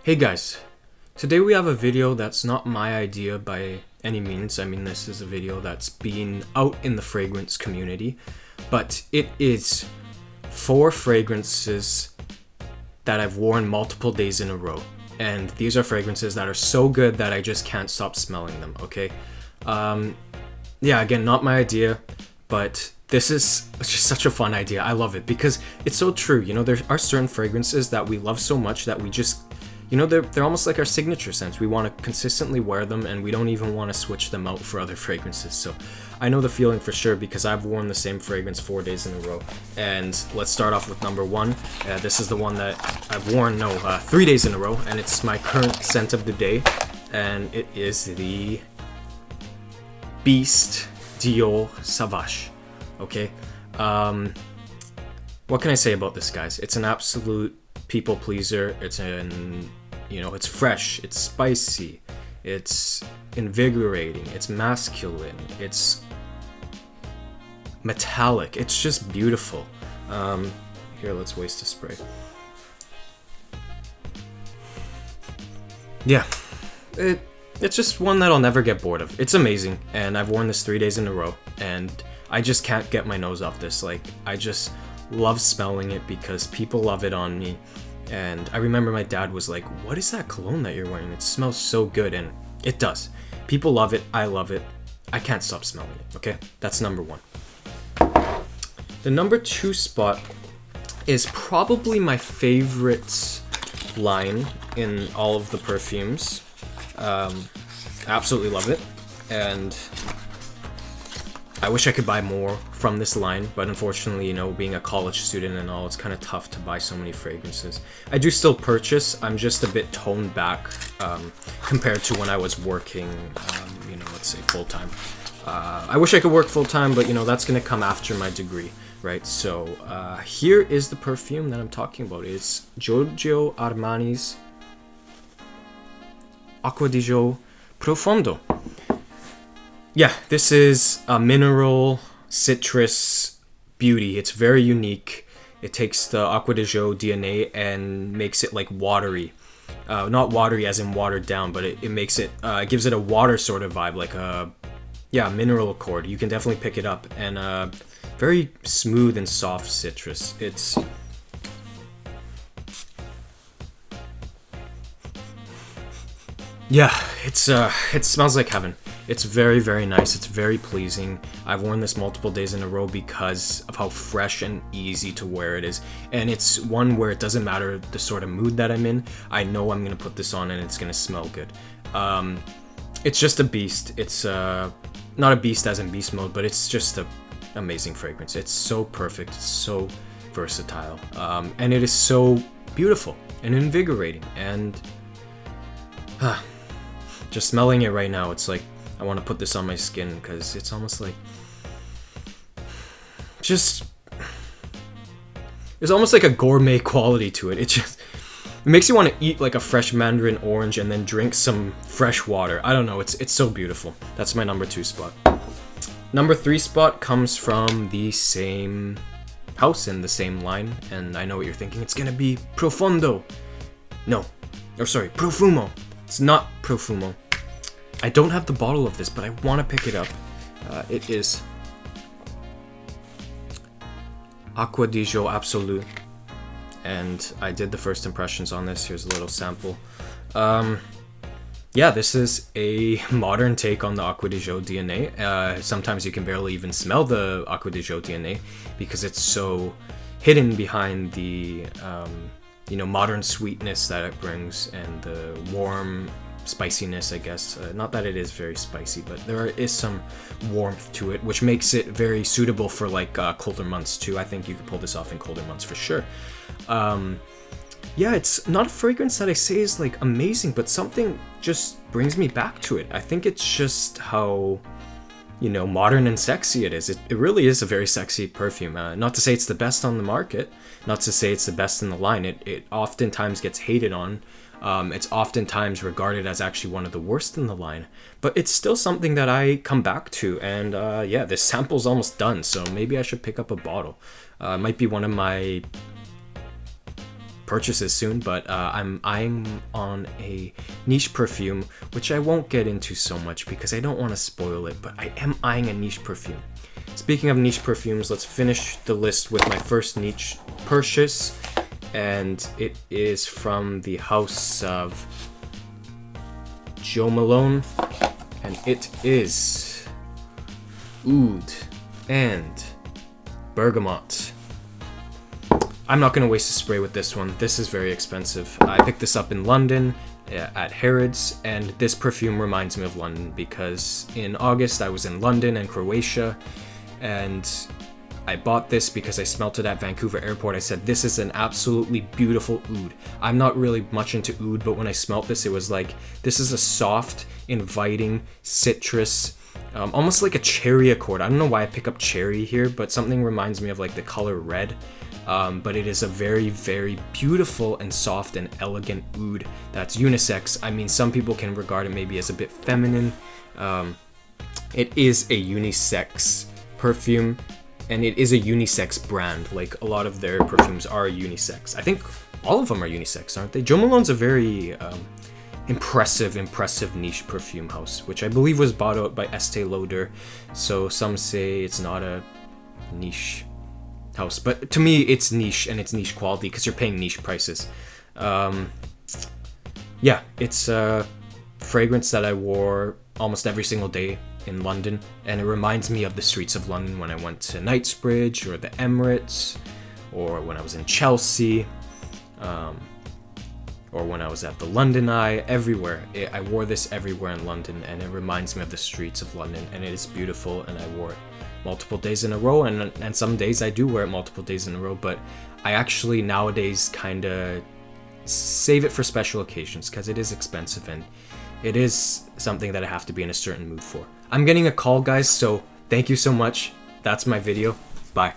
Hey guys, today we have a video that's not my idea by any means. I mean, this is a video that's been out in the fragrance community, but it is 4 fragrances that I've worn multiple days in a row. And these are fragrances that are so good that I just can't stop smelling them, okay? Yeah, again, not my idea, but this is just such a fun idea. I love it because it's so true. You know, there are certain fragrances that we love so much that we just, you know, they're almost like our signature scents. We want to consistently wear them and we don't even want to switch them out for other fragrances. So I know the feeling for sure because I've worn the same fragrance 4 days in a row. And let's start off with number 1. This is the one that I've worn, 3 days in a row, and it's my current scent of the day. And it is the Beast Dior Sauvage. Okay, what can I say about this, guys? It's an absolute people pleaser. It's it's fresh, it's spicy, it's invigorating, it's masculine, it's metallic, it's just beautiful. Here, let's waste a spray. Yeah, it's just one that I'll never get bored of. It's amazing, and I've worn this 3 days in a row, and I just can't get my nose off this. Like, I just love smelling it because people love it on me. And I remember my dad was like, "What is that cologne that you're wearing? It smells so good." And it does. People love it. I love it. I can't stop smelling it. Okay, that's number 1. The number 2 spot is probably my favorite line in all of the perfumes. I absolutely love it. And I wish I could buy more from this line, but unfortunately, you know, being a college student and all, it's kind of tough to buy so many fragrances. I do still purchase. I'm just a bit toned back compared to when I was working, let's say full-time. I wish I could work full-time, but, you know, that's going to come after my degree, right? So here is the perfume that I'm talking about. It's Giorgio Armani's Acqua Di Gio Profondo. Yeah, this is a mineral citrus beauty. It's very unique. It takes the Acqua Di Gio DNA and makes it like watery. Not watery as in watered down, but it makes it, gives it a water sort of vibe, like a, mineral accord. You can definitely pick it up. And very smooth and soft citrus. It smells like heaven. It's very, very nice. It's very pleasing. I've worn this multiple days in a row because of how fresh and easy to wear it is. And it's one where it doesn't matter the sort of mood that I'm in. I know I'm going to put this on and it's going to smell good. It's just a beast. It's not a beast as in beast mode, but it's just an amazing fragrance. It's so perfect. It's so versatile. And it is so beautiful and invigorating. And just smelling it right now, it's like I want to put this on my skin because it's almost like it's almost like a gourmet quality to it. It makes you want to eat like a fresh mandarin orange and then drink some fresh water. I don't know, it's so beautiful. That's my number 2 spot. Number 3 spot comes from the same house in the same line, and I know what you're thinking. It's gonna be Profondo. Profumo. It's not Profumo. I don't have the bottle of this, but I want to pick it up. It is Acqua di Gio Absolu. And I did the first impressions on this. Here's a little sample. This is a modern take on the Acqua di Gio DNA. Sometimes you can barely even smell the Acqua di Gio DNA because it's so hidden behind the modern sweetness that it brings and the warm spiciness, I guess. Not that it is very spicy, but there is some warmth to it, which makes it very suitable for like colder months too. I think you could pull this off in colder months for sure. It's not a fragrance that I say is like amazing, but something just brings me back to it. I think it's just how, modern and sexy it is. It really is a very sexy perfume. Not to say it's the best on the market, not to say it's the best in the line. It oftentimes gets hated on. It's oftentimes regarded as actually one of the worst in the line, but it's still something that I come back to. And this sample's almost done, so maybe I should pick up a bottle. It might be one of my purchases soon, but I'm eyeing on a niche perfume, which I won't get into so much because I don't want to spoil it, but I am eyeing a niche perfume. Speaking of niche perfumes, let's finish the list with my first niche purchase, and it is from the house of Joe Malone, and it is Oud and Bergamot. I'm not going to waste a spray with this one. This is very expensive. I picked this up in London at Harrods, and this perfume reminds me of London because in August I was in London and Croatia, and I bought this because I smelt it at Vancouver Airport. I said, this is an absolutely beautiful oud. I'm not really much into oud, but when I smelt this, it was like, this is a soft, inviting, citrus, almost like a cherry accord. I don't know why I pick up cherry here, but something reminds me of like the color red. But it is a very, very beautiful and soft and elegant oud that's unisex. I mean, some people can regard it maybe as a bit feminine. It is a unisex perfume, and it is a unisex brand. Like, a lot of their perfumes are unisex. I think all of them are unisex, aren't they? Joe Malone's a very impressive niche perfume house, which I believe was bought out by Estee Lauder. So some say it's not a niche house, but to me it's niche, and it's niche quality because you're paying niche prices. Yeah, it's a fragrance that I wore almost every single day in London, and it reminds me of the streets of London when I went to Knightsbridge or the Emirates, or when I was in Chelsea, or when I was at the London Eye. Everywhere. I wore this everywhere in London, and it reminds me of the streets of London, and it is beautiful, and I wore it multiple days in a row, and some days I do wear it multiple days in a row, but I actually nowadays kind of save it for special occasions because it is expensive, and it is something that I have to be in a certain mood for. I'm getting a call, guys, so thank you so much. That's my video. Bye.